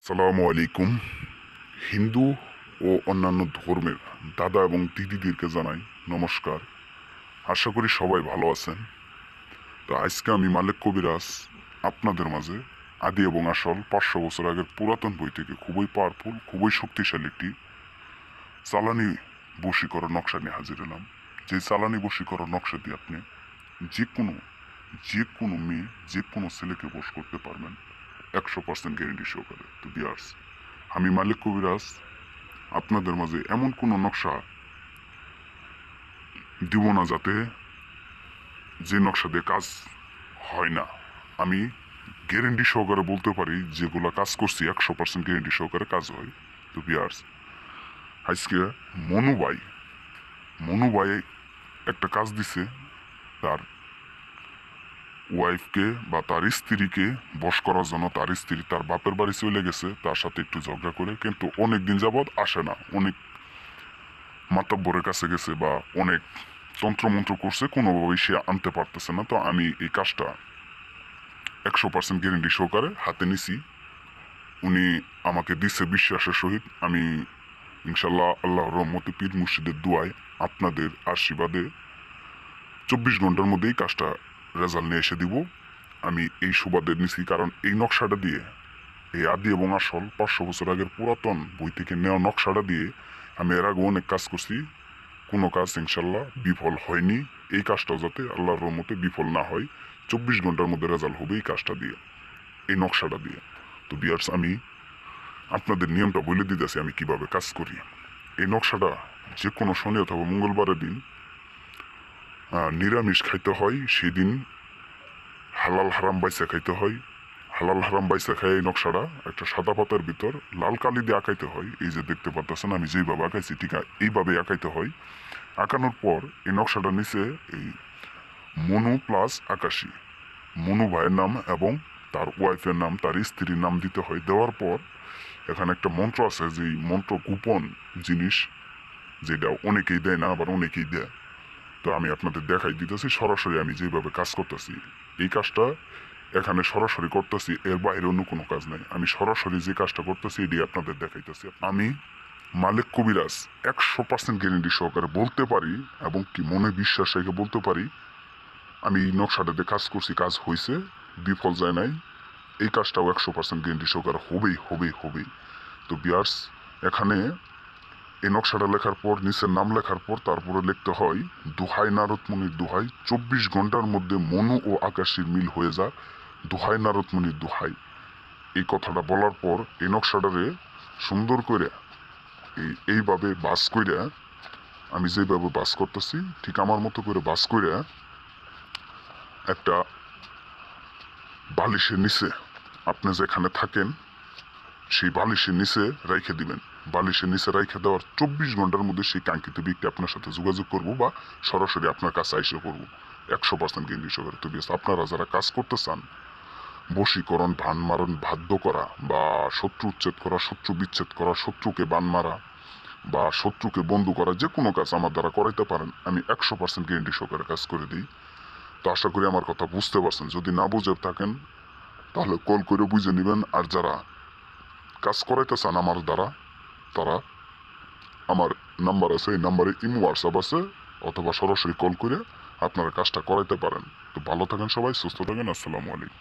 আসসালামু আলাইকুম। হিন্দু ও অন্যান্য ধর্মের দাদা এবং দিদিদেরকে জানাই নমস্কার। আশা করি সবাই ভালো আছেন। তো আজকে আমি মালিক কবিরাজ আপনাদের মাঝে আদি এবং আসল 500 বছর আগের পুরাতন বই থেকে খুবই পাওয়ারফুল, খুবই শক্তিশালী একটি চালানি বশীকরণ নকশা নিয়ে হাজির হলাম। যে চালানি বশীকরণ নকশা দিয়ে আপনি যে কোনো যে কোনো মেয়ে, যে কোনো ছেলেকে বশ করতে পারবেন 100% গ্যারেন্টি সহকারে। তো বিয়ার্স, আমি মালিক কবিরাজ আপনাদের মাঝে এমন কোনো নকশা দিব না যাতে যে নকশা দিয়ে কাজ হয় না। আমি গ্যারেন্টি সহকারে বলতে পারি যেগুলো কাজ করছি 100% গ্যারেন্টি সহকারে কাজ হয়। তো বিয়ার্স, আজকে মনুবাই একটা কাজ দিছে তার ওয়াইফকে বা তার স্ত্রীকে বশ করার জন্য। তার স্ত্রী তার বাপের বাড়ি চলে গেছে তার সাথে একটু ঝগড়া করে, কিন্তু অনেক দিন যাবৎ আসে না। অনেক মাতব্বরের কাছে গেছে বা অনেক তন্ত্রমন্ত্র করছে, কোনোভাবেই সে আনতে পারতেছে না। তো আমি এই কাজটা 100% গ্যারেন্টি সহকারে হাতে নিছি। উনি আমাকে দিচ্ছে বিশ্বাসের সহিত। আমি ইনশাল্লাহ আল্লাহর রহমতে পীর মুর্শিদের দোয়ায় আপনাদের আশীর্বাদে 24 ঘন্টার মধ্যেই কাজটা রেজাল্ট নিয়ে এসে দিব। আমি এই সুবাদে নিছি কারণ এই নকশাটা দিয়ে, এই আদি এবং আসল 500 বছর আগের পুরাতন বই থেকে নেওয়া নকশাটা দিয়ে আমি এর আগে অনেক কাজ করছি। কোনো কাজ ইনশাল্লাহ বিফল হয়নি। এই কাজটাও যাতে আল্লাহর রহমতে বিফল না হয়, 24 ঘন্টার মধ্যে রেজাল্ট হবে এই কাজটা দিয়ে, এই নকশাটা দিয়ে। তো বিয়ার্স, আমি আপনাদের নিয়মটা বলে দিতেছি আমি কিভাবে কাজ করি। এই নকশাটা যে কোনো শনি অথবা মঙ্গলবারের দিন নিরামিষ খাইতে হয়। সেদিন হালাল হারাম বাইসা খাইতে হয়। হালাল হারাম বাইসা খাই এই নকশাটা একটা সাদা পাতার ভিতর লাল কালি দিয়ে আঁকাইতে হয়। এই যে দেখতে পারতেছেন আমি যেইভাবে আঁকাইছি ঠিক এইভাবে আঁকাইতে হয়। আঁকানোর পর এই নকশাটা নিচে এই মনু প্লাস আকাশী, মনু ভাইয়ের নাম এবং তার ওয়াইফের নাম, তার স্ত্রীর নাম দিতে হয়। দেওয়ার পর এখানে একটা মন্ত্র আছে, যেই মন্ত্র গোপন জিনিস, যেটা অনেকেই দেয় না আবার অনেকেই দেয়। তো আমি আপনাদের দেখাই দিতেছি সরাসরি আমি যেভাবে কাজ করতেছি। এই কাজটা এখানে সরাসরি করতেছি, এর বাইরে অন্য কোনো কাজ নাই। আমি সরাসরি যে কাজটা করতেছি এটি আপনাদের দেখাইতেছি। আমি মালিক কবিরাজ 100% গ্যারেন্টি সহকারে বলতে পারি এবং কি মনে বিশ্বাস রেখে বলতে পারি আমি এই নকশাটাতে কাজ করছি, কাজ হয়েছে, বিফল যায় নাই। এই কাজটাও 100% গ্যারেন্টি সহকারে হবেই। তো বিয়ার্স, এখানে এই নকশাটা লেখার পর, নিচের নাম লেখার পর তারপরে লিখতে হয় দোহাই নারদমণির দোহাই, 24 ঘন্টার মধ্যে মনু ও আকাশের মিল হয়ে যা, দোহাই নারদমণির দোহাই। এই কথাটা বলার পর এই নকশাটারে সুন্দর করে এইভাবে বাস করে, আমি যেভাবে বাস করতেছি ঠিক আমার মতো করে বাস করে একটা বালিশের নিচে, আপনি যেখানে থাকেন সেই বালিশের নিচে রেখে দিবেন। বালিশের নিচে রেখে দেওয়ার 24 ঘন্টার মধ্যে সেই কাঙ্ক্ষিত ব্যক্তি আপনার সাথে যোগাযোগ করবো বা সরাসরি আপনার কাছে এসে করবো 100% গ্যারেন্টি সহকারে। তো বেশ, আপনারা যারা কাজ করতে চান, বশীকরণ, ভান মারণ, বাধ্য করা বা শত্রু উচ্ছেদ করা, শত্রু বিচ্ছেদ করা, শত্রুকে বান মারা বা শত্রুকে বন্ধু করা, যে কোনো কাজ আমার দ্বারা করাইতে পারেন। আমি 100% গ্যারেন্টি সহকারে কাজ করে দিই। তো আশা করি আমার কথা বুঝতে পারছেন। যদি না বুঝে থাকেন তাহলে কল করে বুঝে নেবেন। আর যারা কাজ করাইতে চান আমার দ্বারা, তারা আমার নাম্বার আছে, এই নাম্বারে ইমো হোয়াটসঅ্যাপ আছে, অথবা সরাসরি কল করে আপনারা কাজটা করাইতে পারেন। তো ভালো থাকেন সবাই, সুস্থ থাকেন। আসসালামু আলাইকুম।